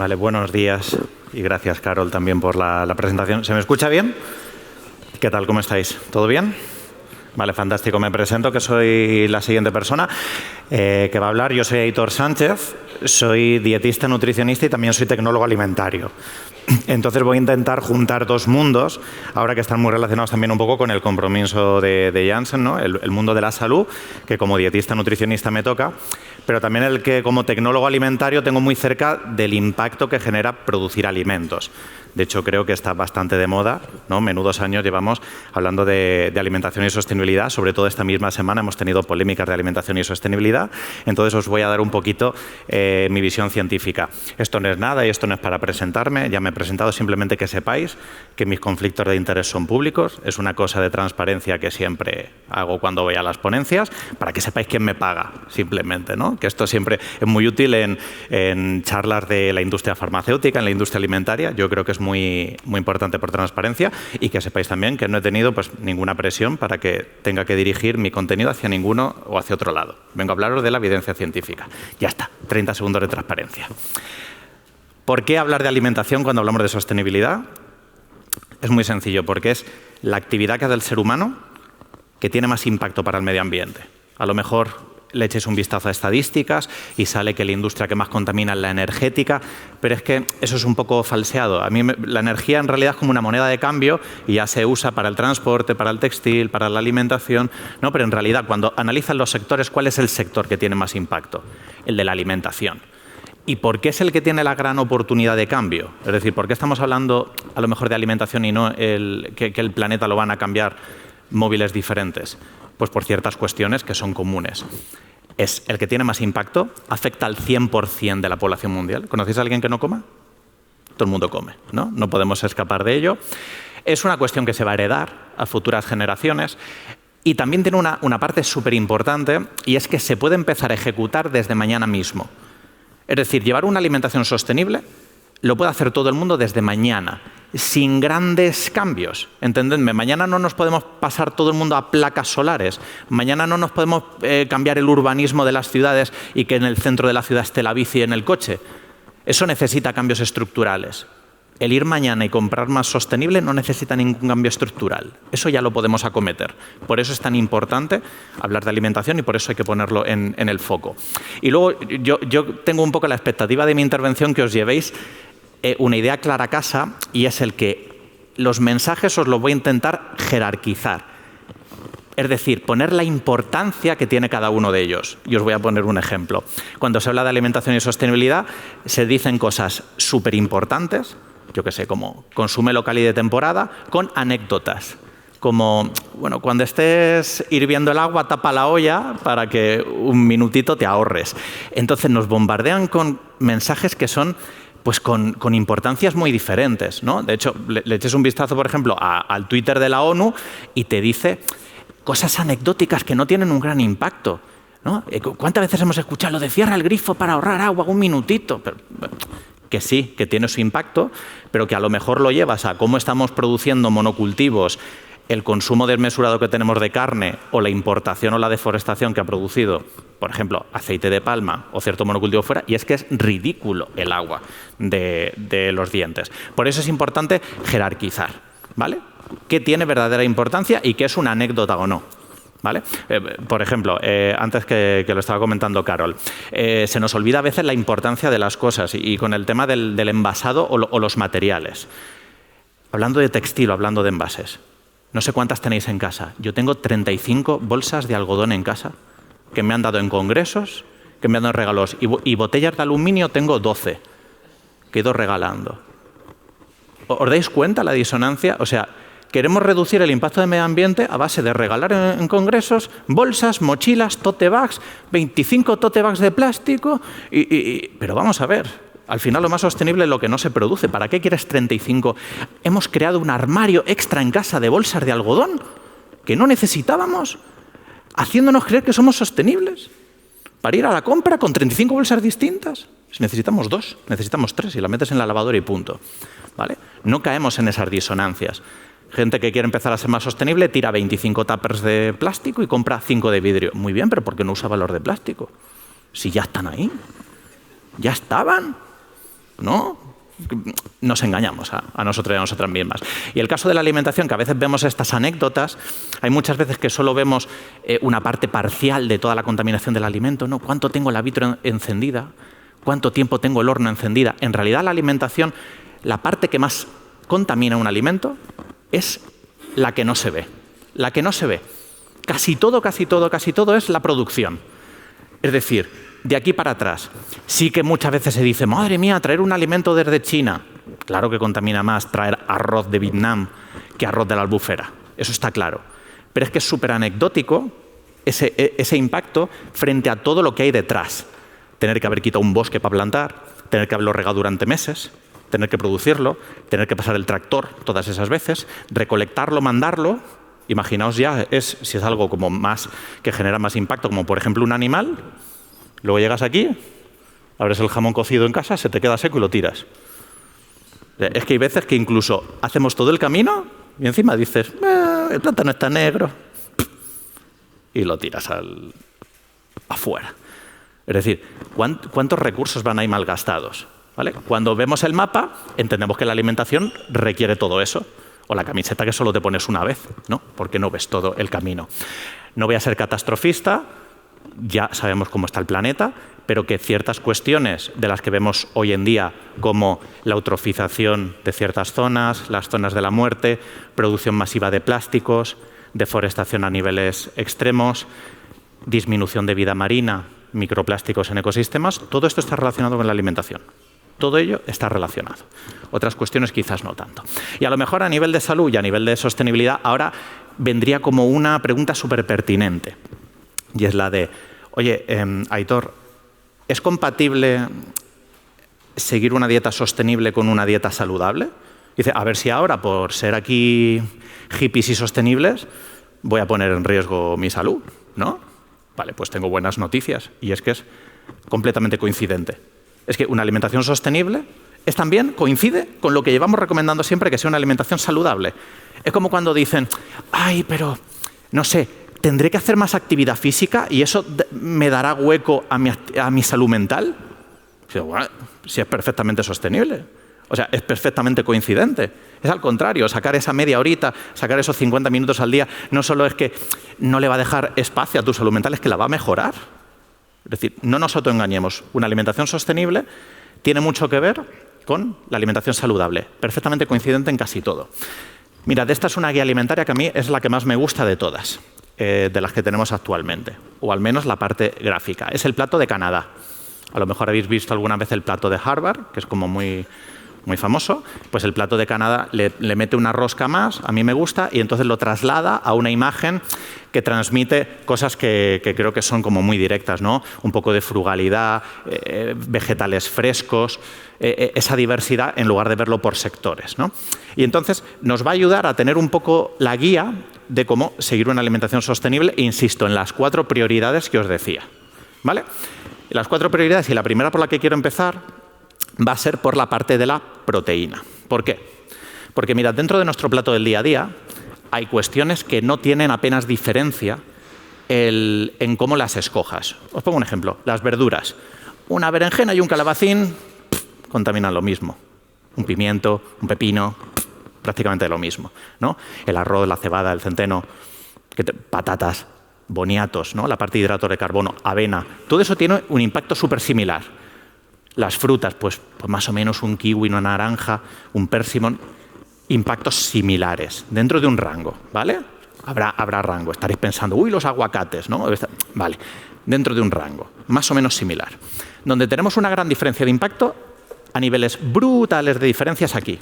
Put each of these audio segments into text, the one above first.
Vale, buenos días y gracias, Carol, también por la presentación. ¿Se me escucha bien? ¿Qué tal? ¿Cómo estáis? ¿Todo bien? Vale, fantástico. Me presento, que soy la siguiente persona que va a hablar. Yo soy Aitor Sánchez, soy dietista, nutricionista y también soy tecnólogo alimentario. Entonces voy a intentar juntar dos mundos, ahora que están muy relacionados también un poco con el compromiso de Janssen, ¿no? El mundo de la salud, que como dietista, nutricionista me toca, pero también el que como tecnólogo alimentario tengo muy cerca del impacto que genera producir alimentos. De hecho, creo que está bastante de moda, ¿no? Menudos años llevamos hablando de alimentación y sostenibilidad. Sobre todo esta misma semana hemos tenido polémicas de alimentación y sostenibilidad. Entonces os voy a dar un poquito mi visión científica. Esto no es nada y esto no es para presentarme. Ya me he presentado, simplemente que sepáis que mis conflictos de interés son públicos. Es una cosa de transparencia que siempre hago cuando voy a las ponencias, para que sepáis quién me paga, simplemente, ¿no? Que esto siempre es muy útil en charlas de la industria farmacéutica, en la industria alimentaria. Yo creo que es muy importante por transparencia, y que sepáis también que no he tenido ninguna presión para que tenga que dirigir mi contenido hacia ninguno o hacia otro lado. Vengo a hablaros de la evidencia científica. Ya está, 30 segundos de transparencia. ¿Por qué hablar de alimentación cuando hablamos de sostenibilidad? Es muy sencillo, porque es la actividad que hace el ser humano que tiene más impacto para el medio ambiente. A lo mejor le eches un vistazo a estadísticas y sale que la industria que más contamina es la energética, pero es que eso es un poco falseado. A mí la energía en realidad es como una moneda de cambio y ya se usa para el transporte, para el textil, para la alimentación, ¿no? Pero en realidad, cuando analizan los sectores, ¿cuál es el sector que tiene más impacto? El de la alimentación. ¿Y por qué es el que tiene la gran oportunidad de cambio? Es decir, ¿por qué estamos hablando a lo mejor de alimentación y no que el planeta lo van a cambiar móviles diferentes? Pues por ciertas cuestiones que son comunes. Es el que tiene más impacto, afecta al 100% de la población mundial. ¿Conocéis a alguien que no coma? Todo el mundo come, ¿no? No podemos escapar de ello. Es una cuestión que se va a heredar a futuras generaciones, y también tiene una parte súper importante, y es que se puede empezar a ejecutar desde mañana mismo. Es decir, llevar una alimentación sostenible lo puede hacer todo el mundo desde mañana, sin grandes cambios. Entendedme, mañana no nos podemos pasar todo el mundo a placas solares. Mañana no nos podemos cambiar el urbanismo de las ciudades y que en el centro de la ciudad esté la bici en el coche. Eso necesita cambios estructurales. El ir mañana y comprar más sostenible no necesita ningún cambio estructural. Eso ya lo podemos acometer. Por eso es tan importante hablar de alimentación y por eso hay que ponerlo en el foco. Y luego yo tengo un poco la expectativa de mi intervención que os llevéis una idea clara a casa, y es el que los mensajes os los voy a intentar jerarquizar. Es decir, poner la importancia que tiene cada uno de ellos. Y os voy a poner un ejemplo. Cuando se habla de alimentación y sostenibilidad, se dicen cosas súper importantes, yo qué sé, como consume local y de temporada, con anécdotas. Como, bueno, cuando estés hirviendo el agua, tapa la olla para que un minutito te ahorres. Entonces nos bombardean con mensajes que son con importancias muy diferentes, ¿no? De hecho, le eches un vistazo, por ejemplo, al Twitter de la ONU y te dice cosas anecdóticas que no tienen un gran impacto, ¿no? ¿Cuántas veces hemos escuchado lo de cierra el grifo para ahorrar agua un minutito? Pero, que sí, que tiene su impacto, pero que a lo mejor lo llevas a cómo estamos produciendo monocultivos, el consumo desmesurado que tenemos de carne, o la importación o la deforestación que ha producido, por ejemplo, aceite de palma o cierto monocultivo fuera, y es que es ridículo el agua de los dientes. Por eso es importante jerarquizar, ¿vale? ¿Qué tiene verdadera importancia y qué es una anécdota o no? ¿Vale? Por ejemplo, antes que lo estaba comentando Carol, se nos olvida a veces la importancia de las cosas, y con el tema del envasado o los materiales. Hablando de textil o hablando de envases, no sé cuántas tenéis en casa. Yo tengo 35 bolsas de algodón en casa que me han dado en congresos, que me han dado en regalos. Y botellas de aluminio tengo 12 que he ido regalando. ¿Os dais cuenta la disonancia? O sea, queremos reducir el impacto del medio ambiente a base de regalar en congresos bolsas, mochilas, tote bags, 25 tote bags de plástico. Pero vamos a ver. Al final lo más sostenible es lo que no se produce. ¿Para qué quieres 35? Hemos creado un armario extra en casa de bolsas de algodón que no necesitábamos, haciéndonos creer que somos sostenibles. Para ir a la compra con 35 bolsas distintas. Si necesitamos 2, necesitamos 3 y la metes en la lavadora y punto. ¿Vale? No caemos en esas disonancias. Gente que quiere empezar a ser más sostenible tira 25 tuppers de plástico y compra 5 de vidrio. Muy bien, pero ¿por qué no usa valor de plástico? Si ya están ahí. Ya estaban. ¿no? Nos engañamos a nosotros y a nosotras mismas. Y el caso de la alimentación, que a veces vemos estas anécdotas, hay muchas veces que solo vemos una parte parcial de toda la contaminación del alimento, ¿no? ¿Cuánto tengo la vitro encendida? ¿Cuánto tiempo tengo el horno encendida? En realidad la alimentación, la parte que más contamina un alimento es la que no se ve. La que no se ve. Casi todo es la producción. Es decir, de aquí para atrás. Sí que muchas veces se dice, madre mía, traer un alimento desde China. Claro que contamina más traer arroz de Vietnam que arroz de la Albufera. Eso está claro. Pero es que es súper anecdótico ese impacto frente a todo lo que hay detrás. Tener que haber quitado un bosque para plantar, tener que haberlo regado durante meses, tener que producirlo, tener que pasar el tractor todas esas veces, recolectarlo, mandarlo. Imaginaos ya, si es algo como más que genera más impacto, como por ejemplo un animal. Luego llegas aquí, abres el jamón cocido en casa, se te queda seco y lo tiras. Es que hay veces que incluso hacemos todo el camino y encima dices, el plátano está negro, y lo tiras afuera. Es decir, ¿cuántos recursos van ahí malgastados? ¿Vale? Cuando vemos el mapa, entendemos que la alimentación requiere todo eso. O la camiseta que solo te pones una vez, ¿no? Porque no ves todo el camino. No voy a ser catastrofista, ya sabemos cómo está el planeta, pero que ciertas cuestiones de las que vemos hoy en día, como la eutrofización de ciertas zonas, las zonas de la muerte, producción masiva de plásticos, deforestación a niveles extremos, disminución de vida marina, microplásticos en ecosistemas, todo esto está relacionado con la alimentación. Todo ello está relacionado. Otras cuestiones quizás no tanto. Y a lo mejor a nivel de salud y a nivel de sostenibilidad, ahora vendría como una pregunta súper pertinente. Y es la de, oye, Aitor, ¿es compatible seguir una dieta sostenible con una dieta saludable? Dice, a ver si ahora, por ser aquí hippies y sostenibles, voy a poner en riesgo mi salud, ¿no? Vale, pues tengo buenas noticias. Y es que es completamente coincidente. Es que una alimentación sostenible también coincide con lo que llevamos recomendando siempre, que sea una alimentación saludable. Es como cuando dicen, ay, pero no sé, ¿tendré que hacer más actividad física y eso me dará hueco a mi salud mental? Bueno, si es perfectamente sostenible. O sea, es perfectamente coincidente. Es al contrario, sacar esa media horita, sacar esos 50 minutos al día, no solo es que no le va a dejar espacio a tu salud mental, es que la va a mejorar. Es decir, no nos autoengañemos. Una alimentación sostenible tiene mucho que ver con la alimentación saludable, perfectamente coincidente en casi todo. Mirad, esta es una guía alimentaria que a mí es la que más me gusta de todas, de las que tenemos actualmente, o al menos la parte gráfica. Es el plato de Canadá. A lo mejor habéis visto alguna vez el plato de Harvard, que es como muy famoso. Pues el plato de Canadá le mete una rosca más, a mí me gusta, y entonces lo traslada a una imagen que transmite cosas que creo que son como muy directas, ¿no? Un poco de frugalidad, vegetales frescos, esa diversidad en lugar de verlo por sectores, ¿no? Y entonces nos va a ayudar a tener un poco la guía de cómo seguir una alimentación sostenible, e insisto, en las 4 prioridades que os decía, ¿vale? Las 4 prioridades, y la primera por la que quiero empezar va a ser por la parte de la proteína. ¿Por qué? Porque mirad, dentro de nuestro plato del día a día hay cuestiones que no tienen apenas diferencia en cómo las escojas. Os pongo un ejemplo. Las verduras. Una berenjena y un calabacín contaminan lo mismo. Un pimiento, un pepino, prácticamente lo mismo, ¿no? El arroz, la cebada, el centeno, patatas, boniatos, ¿no? La parte de hidratos de carbono, avena. Todo eso tiene un impacto súper similar. Las frutas, pues más o menos un kiwi, una naranja, un persimón, impactos similares, dentro de un rango, ¿vale? Habrá rango. Estaréis pensando, uy, los aguacates, ¿no? Vale, dentro de un rango, más o menos similar. Donde tenemos una gran diferencia de impacto, a niveles brutales de diferencias aquí.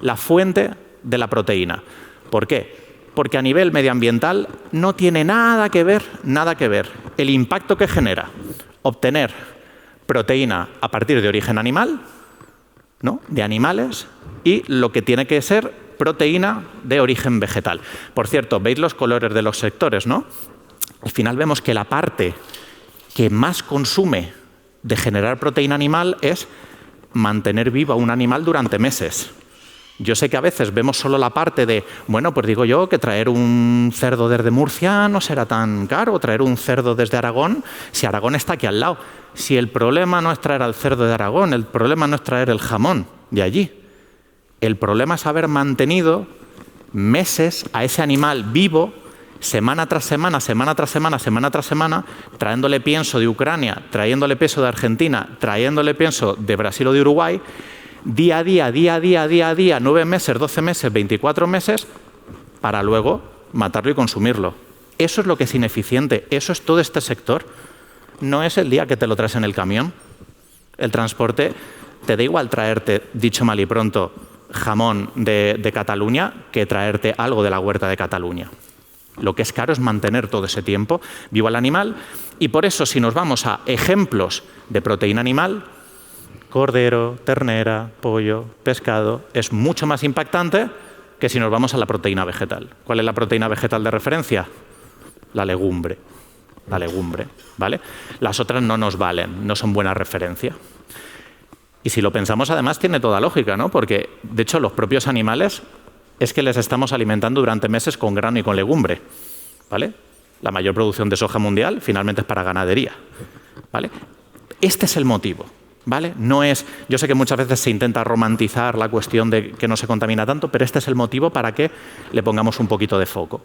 La fuente de la proteína. ¿Por qué? Porque a nivel medioambiental no tiene nada que ver el impacto que genera obtener proteína a partir de origen animal, ¿no? De animales, y lo que tiene que ser proteína de origen vegetal. Por cierto, veis los colores de los sectores, ¿no? Al final vemos que la parte que más consume de generar proteína animal es mantener vivo a un animal durante meses. Yo sé que a veces vemos solo la parte de, bueno, pues digo yo que traer un cerdo desde Murcia no será tan caro, traer un cerdo desde Aragón, si Aragón está aquí al lado. Si el problema no es traer al cerdo de Aragón, el problema no es traer el jamón de allí. El problema es haber mantenido meses a ese animal vivo, semana tras semana, semana tras semana, semana tras semana, trayéndole pienso de Ucrania, trayéndole pienso de Argentina, trayéndole pienso de Brasil o de Uruguay, día a día, 9 meses, 12 meses, 24 meses, para luego matarlo y consumirlo. Eso es lo que es ineficiente, eso es todo este sector. No es el día que te lo traes en el camión. El transporte, te da igual traerte, dicho mal y pronto, jamón de Cataluña que traerte algo de la huerta de Cataluña. Lo que es caro es mantener todo ese tiempo vivo al animal, y por eso si nos vamos a ejemplos de proteína animal, cordero, ternera, pollo, pescado, es mucho más impactante que si nos vamos a la proteína vegetal. ¿Cuál es la proteína vegetal de referencia? La legumbre. La legumbre, ¿vale? Las otras no nos valen, no son buena referencia. Y si lo pensamos, además, tiene toda lógica, ¿no? Porque, de hecho, los propios animales es que les estamos alimentando durante meses con grano y con legumbre, ¿vale? La mayor producción de soja mundial finalmente es para ganadería, ¿vale? Este es el motivo, ¿vale? No es, yo sé que muchas veces se intenta romantizar la cuestión de que no se contamina tanto, pero este es el motivo para que le pongamos un poquito de foco.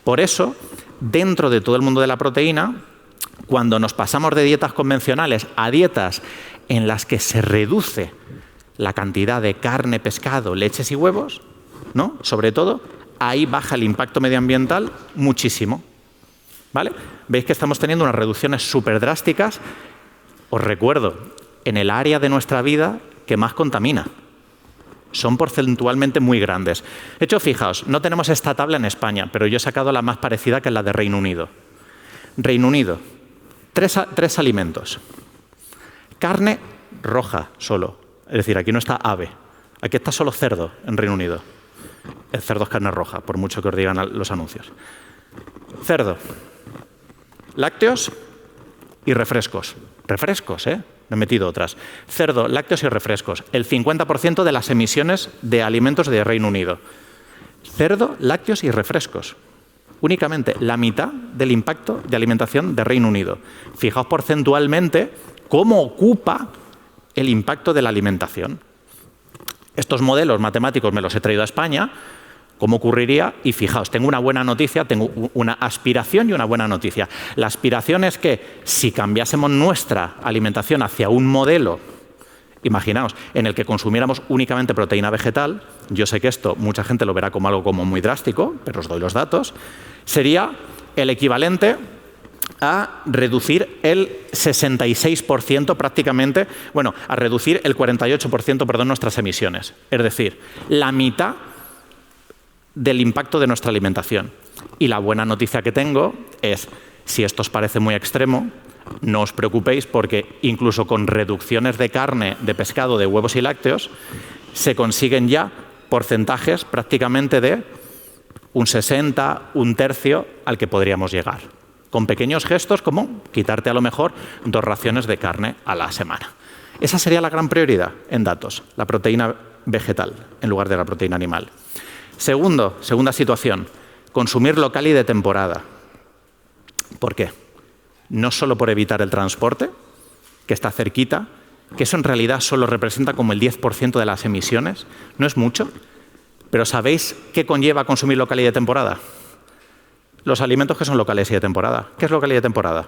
Por eso, dentro de todo el mundo de la proteína, cuando nos pasamos de dietas convencionales a dietas en las que se reduce la cantidad de carne, pescado, leches y huevos, ¿no? Sobre todo, ahí baja el impacto medioambiental muchísimo, ¿vale? Veis que estamos teniendo unas reducciones súper drásticas. Os recuerdo, en el área de nuestra vida que más contamina. Son porcentualmente muy grandes. De hecho, fijaos, no tenemos esta tabla en España, pero yo he sacado la más parecida, que es la de Reino Unido. Reino Unido, tres alimentos. Carne roja solo, es decir, aquí no está ave. Aquí está solo cerdo en Reino Unido. El cerdo es carne roja, por mucho que os digan los anuncios. Cerdo, lácteos y refrescos. Refrescos, ¿eh? No he metido otras. Cerdo, lácteos y refrescos. El 50% de las emisiones de alimentos de Reino Unido. Cerdo, lácteos y refrescos. Únicamente la mitad del impacto de alimentación de Reino Unido. Fijaos porcentualmente cómo ocupa el impacto de la alimentación. Estos modelos matemáticos me los he traído a España. ¿Cómo ocurriría? Y fijaos, tengo una buena noticia, tengo una aspiración y una buena noticia. La aspiración es que si cambiásemos nuestra alimentación hacia un modelo, imaginaos, en el que consumiéramos únicamente proteína vegetal, yo sé que esto mucha gente lo verá como algo como muy drástico, pero os doy los datos, sería el equivalente a reducir el 66% prácticamente, bueno, a reducir el 48%, perdón, nuestras emisiones. Es decir, la mitad del impacto de nuestra alimentación. Y la buena noticia que tengo es, si esto os parece muy extremo, no os preocupéis, porque incluso con reducciones de carne, de pescado, de huevos y lácteos, se consiguen ya porcentajes prácticamente de un 60, un tercio al que podríamos llegar. Con pequeños gestos como quitarte a lo mejor 2 raciones de carne a la semana. Esa sería la gran prioridad en datos, la proteína vegetal en lugar de la proteína animal. Segunda situación, consumir local y de temporada. ¿Por qué? No solo por evitar el transporte, que está cerquita, que eso en realidad solo representa como el 10% de las emisiones, no es mucho, pero ¿sabéis qué conlleva consumir local y de temporada? Los alimentos que son locales y de temporada. ¿Qué es local y de temporada?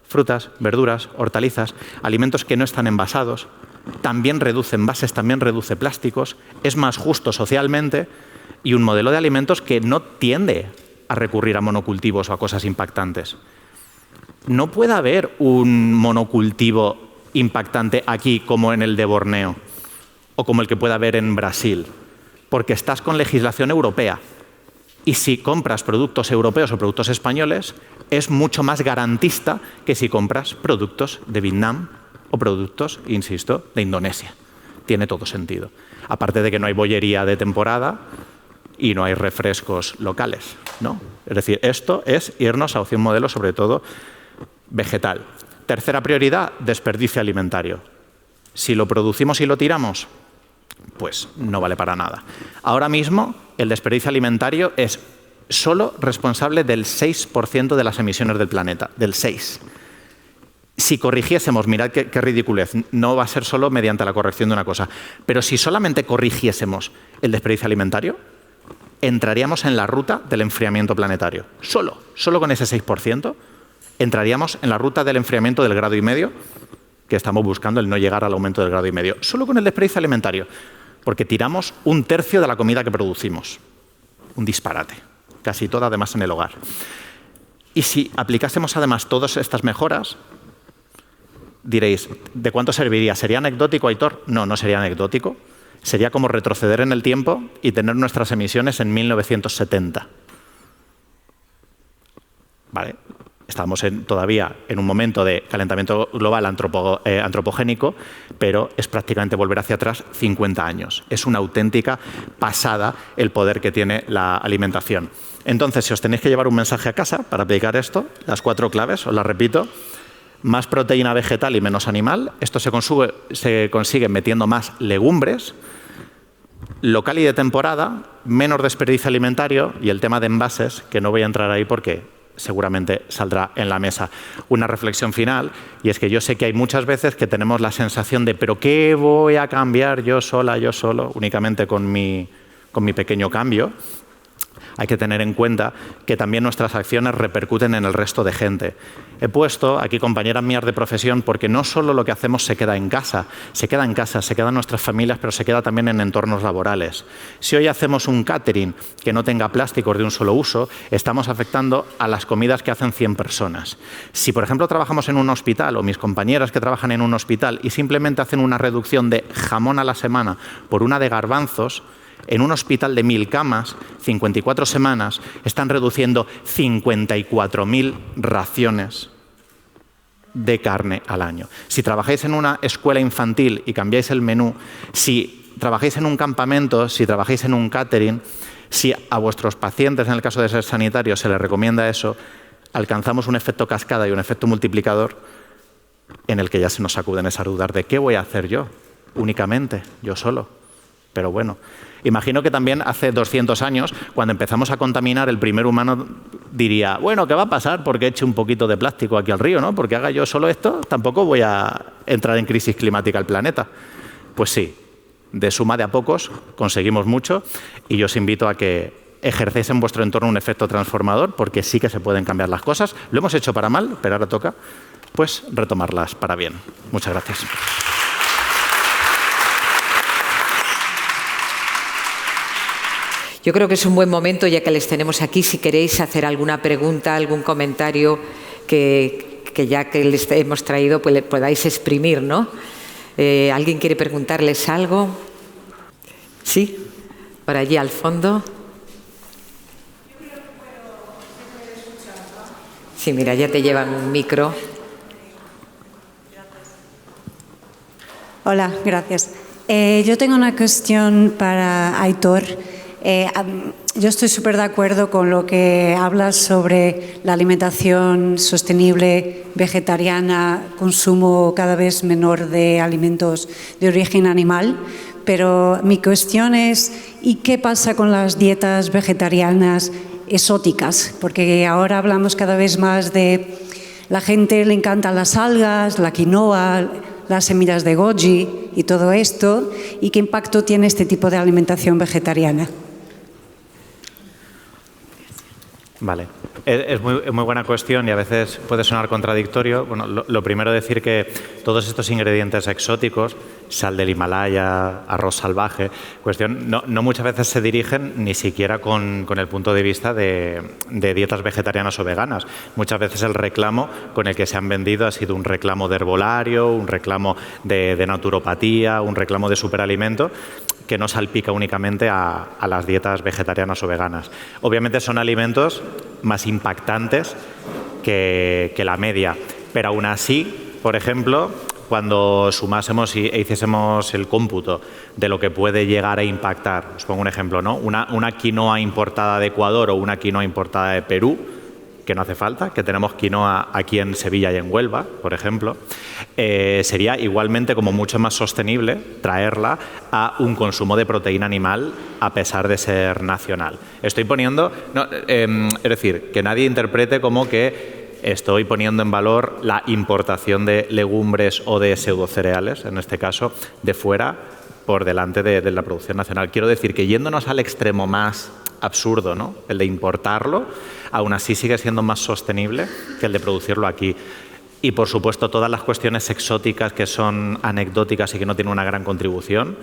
Frutas, verduras, hortalizas, alimentos que no están envasados, también reduce envases, también reduce plásticos, es más justo socialmente, y un modelo de alimentos que no tiende a recurrir a monocultivos o a cosas impactantes. No puede haber un monocultivo impactante aquí como en el de Borneo o como el que puede haber en Brasil, porque estás con legislación europea. Y si compras productos europeos o productos españoles, es mucho más garantista que si compras productos de Vietnam o productos, insisto, de Indonesia. Tiene todo sentido. Aparte de que no hay bollería de temporada y no hay refrescos locales, ¿no? Es decir, esto es irnos hacia un modelo sobre todo vegetal. Tercera prioridad, desperdicio alimentario. Si lo producimos y lo tiramos, pues no vale para nada. Ahora mismo, el desperdicio alimentario es solo responsable del 6% de las emisiones del planeta, del 6%. Si corrigiésemos, mirad qué ridiculez, no va a ser solo mediante la corrección de una cosa, pero si solamente corrigiésemos el desperdicio alimentario, entraríamos en la ruta del enfriamiento planetario. Solo con ese 6%, entraríamos en la ruta del enfriamiento del 1,5 grados, que estamos buscando, el no llegar al aumento del 1,5 grados. Solo con el desperdicio alimentario, porque tiramos 1/3 de la comida que producimos. Un disparate, casi toda además en el hogar. Y si aplicásemos además todas estas mejoras, diréis, ¿de cuánto serviría? ¿Sería anecdótico, Aitor? No, no sería anecdótico. Sería como retroceder en el tiempo y tener nuestras emisiones en 1970. ¿Vale? Estamos todavía en un momento de calentamiento global antropogénico, pero es prácticamente volver hacia atrás 50 años. Es una auténtica pasada el poder que tiene la alimentación. Entonces, si os tenéis que llevar un mensaje a casa para aplicar esto, las 4 claves, os las repito. Más proteína vegetal y menos animal. Esto se consigue metiendo más legumbres. Local y de temporada, menos desperdicio alimentario y el tema de envases, que no voy a entrar ahí porque seguramente saldrá en la mesa. Una reflexión final, y es que yo sé que hay muchas veces que tenemos la sensación de ¿pero qué voy a cambiar yo sola, yo solo, únicamente con mi pequeño cambio? Hay que tener en cuenta que también nuestras acciones repercuten en el resto de gente. He puesto aquí compañeras mías de profesión porque no solo lo que hacemos se queda en casa, se queda en nuestras familias, pero se queda también en entornos laborales. Si hoy hacemos un catering que no tenga plásticos de un solo uso, estamos afectando a las comidas que hacen 100 personas. Si, por ejemplo, trabajamos en un hospital o mis compañeras que trabajan en un hospital y simplemente hacen una reducción de jamón a la semana por una de garbanzos, en un hospital de 1000 camas, 54 semanas, están reduciendo 54.000 raciones de carne al año. Si trabajáis en una escuela infantil y cambiáis el menú, si trabajáis en un campamento, si trabajáis en un catering, si a vuestros pacientes, en el caso de ser sanitarios, se les recomienda eso, alcanzamos un efecto cascada y un efecto multiplicador en el que ya se nos sacuden esas dudas de ¿qué voy a hacer yo? Únicamente, yo solo. Pero bueno, imagino que también hace 200 años, cuando empezamos a contaminar, el primer humano diría, bueno, ¿qué va a pasar porque eche un poquito de plástico aquí al río, ¿no? Porque haga yo solo esto, tampoco voy a entrar en crisis climática al planeta. Pues sí, de suma de a pocos conseguimos mucho y yo os invito a que ejercéis en vuestro entorno un efecto transformador porque sí que se pueden cambiar las cosas. Lo hemos hecho para mal, pero ahora toca pues retomarlas para bien. Muchas gracias. Yo creo que es un buen momento, ya que les tenemos aquí, si queréis hacer alguna pregunta, algún comentario que ya que les hemos traído, pues le podáis exprimir, ¿no? ¿Alguien quiere preguntarles algo? Sí, por allí al fondo. Sí, mira, ya te llevan un micro. Hola, gracias. Yo tengo una cuestión para Aitor. Yo estoy súper de acuerdo con lo que hablas sobre la alimentación sostenible, vegetariana, consumo cada vez menor de alimentos de origen animal, pero mi cuestión es ¿y qué pasa con las dietas vegetarianas exóticas? Porque ahora hablamos cada vez más de la gente le encantan las algas, la quinoa, las semillas de goji y todo esto, ¿y qué impacto tiene este tipo de alimentación vegetariana? Vale. Es muy buena cuestión y a veces puede sonar contradictorio. Bueno, lo primero decir que todos estos ingredientes exóticos, sal del Himalaya, arroz salvaje, no muchas veces se dirigen ni siquiera con el punto de vista de dietas vegetarianas o veganas. Muchas veces el reclamo con el que se han vendido ha sido un reclamo de herbolario, un reclamo de naturopatía, un reclamo de superalimento, que no salpica únicamente a las dietas vegetarianas o veganas. Obviamente son alimentos más impactantes que la media, pero aún así, por ejemplo, cuando sumásemos e hiciésemos el cómputo de lo que puede llegar a impactar, os pongo un ejemplo, ¿no? Una quinoa importada de Ecuador o una quinoa importada de Perú, que no hace falta, que tenemos quinoa aquí en Sevilla y en Huelva, por ejemplo, sería igualmente como mucho más sostenible traerla a un consumo de proteína animal a pesar de ser nacional. Estoy poniendo, es decir, que nadie interprete como que estoy poniendo en valor la importación de legumbres o de pseudocereales, en este caso, de fuera por delante de la producción nacional. Quiero decir que yéndonos al extremo más absurdo, ¿no?, el de importarlo, aún así sigue siendo más sostenible que el de producirlo aquí. Y, por supuesto, todas las cuestiones exóticas que son anecdóticas y que no tienen una gran contribución,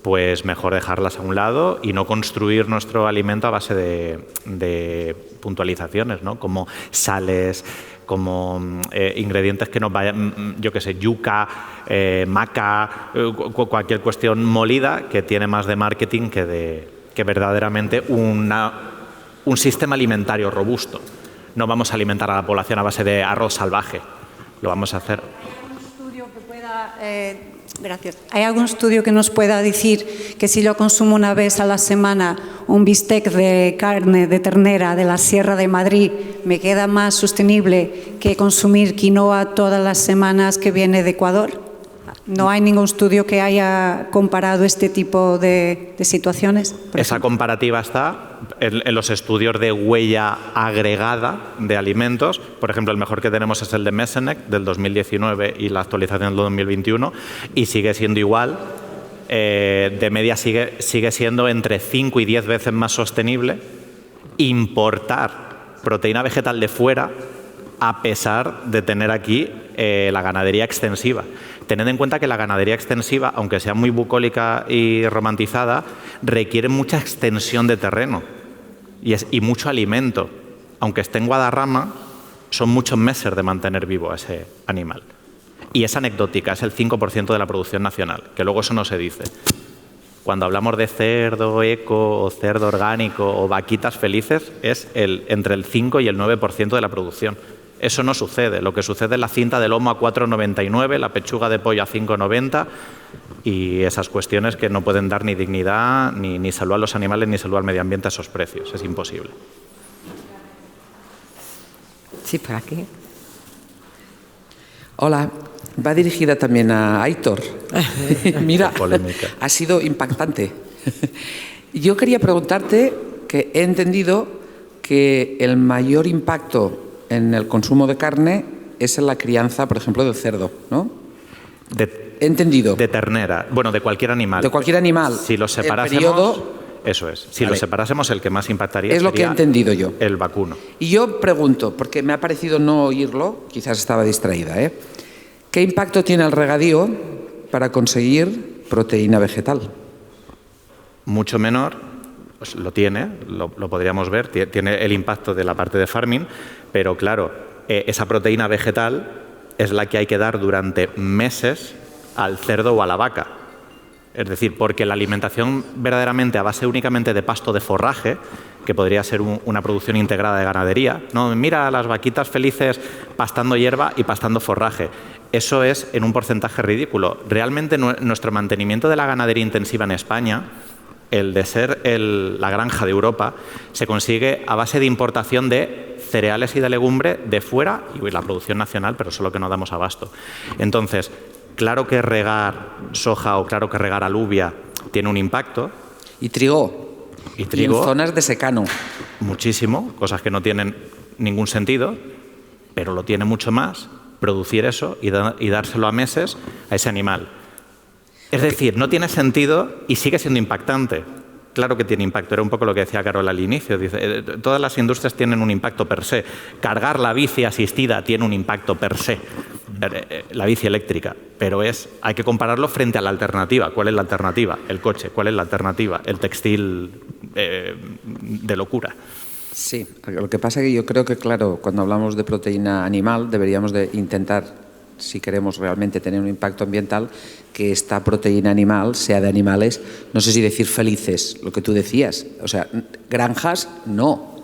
pues mejor dejarlas a un lado y no construir nuestro alimento a base de puntualizaciones, ¿no?, como sales, como ingredientes que nos vayan, yo qué sé, yuca, maca, cualquier cuestión molida que tiene más de marketing que verdaderamente un sistema alimentario robusto. No vamos a alimentar a la población a base de arroz salvaje. Lo vamos a hacer. Gracias. ¿Hay algún estudio que nos pueda decir que si yo consumo una vez a la semana un bistec de carne de ternera de la Sierra de Madrid, me queda más sostenible que consumir quinoa todas las semanas que viene de Ecuador? ¿No hay ningún estudio que haya comparado este tipo de situaciones? Esa comparativa está en los estudios de huella agregada de alimentos. Por ejemplo, el mejor que tenemos es el de Messenec del 2019 y la actualización del 2021, y sigue siendo igual. De media sigue siendo entre 5 y 10 veces más sostenible importar proteína vegetal de fuera a pesar de tener aquí la ganadería extensiva. Tened en cuenta que la ganadería extensiva, aunque sea muy bucólica y romantizada, requiere mucha extensión de terreno y mucho alimento. Aunque esté en Guadarrama, son muchos meses de mantener vivo a ese animal. Y es anecdótica, es el 5% de la producción nacional, que luego eso no se dice. Cuando hablamos de cerdo eco o cerdo orgánico o vaquitas felices, es entre el 5 y el 9% de la producción. Eso no sucede. Lo que sucede es la cinta de lomo a 4,99, la pechuga de pollo a 5,90 y esas cuestiones que no pueden dar ni dignidad, ni salud a los animales, ni salud al medio ambiente a esos precios. Es imposible. Sí, por aquí. Hola, va dirigida también a Aitor. Mira, ha sido impactante. Yo quería preguntarte que he entendido que el mayor impacto en el consumo de carne es en la crianza, por ejemplo, del cerdo, ¿no? He entendido. De ternera, bueno, de cualquier animal. De cualquier animal. Si los separásemos, eso es. Si lo separásemos, el que más impactaría es lo que he entendido yo. El vacuno. Y yo pregunto, porque me ha parecido no oírlo, quizás estaba distraída, ¿qué impacto tiene el regadío para conseguir proteína vegetal? Mucho menor. Pues lo tiene, lo podríamos ver, tiene el impacto de la parte de farming, pero claro, esa proteína vegetal es la que hay que dar durante meses al cerdo o a la vaca. Es decir, porque la alimentación verdaderamente a base únicamente de pasto de forraje, que podría ser una producción integrada de ganadería, no, mira las vaquitas felices pastando hierba y pastando forraje. Eso es en un porcentaje ridículo. Realmente nuestro mantenimiento de la ganadería intensiva en España, el de ser la granja de Europa, se consigue a base de importación de cereales y de legumbre de fuera y la producción nacional, pero solo que no damos abasto. Entonces, claro que regar soja o claro que regar alubia tiene un impacto. Y trigo. Y en zonas de secano. Muchísimo, cosas que no tienen ningún sentido, pero lo tiene mucho más producir eso y dárselo a meses a ese animal. Es decir, no tiene sentido y sigue siendo impactante. Claro que tiene impacto, era un poco lo que decía Carol al inicio. Dice, todas las industrias tienen un impacto per se. Cargar la bici asistida tiene un impacto per se, la bici eléctrica, pero hay que compararlo frente a la alternativa. ¿Cuál es la alternativa? El coche. ¿Cuál es la alternativa? El textil de locura. Sí, lo que pasa es que yo creo que, claro, cuando hablamos de proteína animal deberíamos de intentar, si queremos realmente tener un impacto ambiental, que esta proteína animal sea de animales, no sé si decir felices, lo que tú decías. O sea, granjas, no.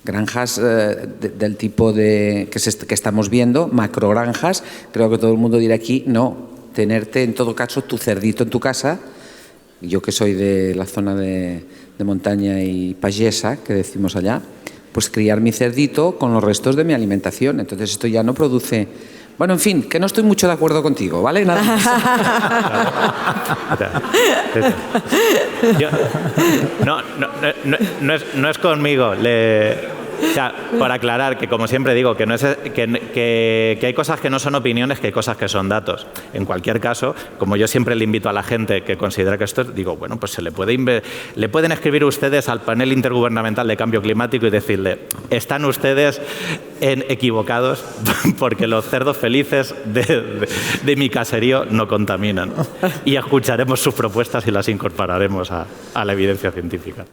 Granjas del tipo que estamos viendo, macrogranjas, creo que todo el mundo dirá aquí, no. Tenerte, en todo caso, tu cerdito en tu casa. Yo que soy de la zona de montaña y pagesa, que decimos allá, pues criar mi cerdito con los restos de mi alimentación. Entonces esto ya no produce Bueno, en fin, que no estoy mucho de acuerdo contigo, ¿vale? Nada más. No es conmigo. O sea, por aclarar, que como siempre digo, que hay cosas que no son opiniones, que hay cosas que son datos. En cualquier caso, como yo siempre le invito a la gente que considera que esto es, digo, bueno, pues le pueden escribir ustedes al panel intergubernamental de cambio climático y decirle, están ustedes equivocados porque los cerdos felices de mi caserío no contaminan. Y escucharemos sus propuestas y las incorporaremos a la evidencia científica.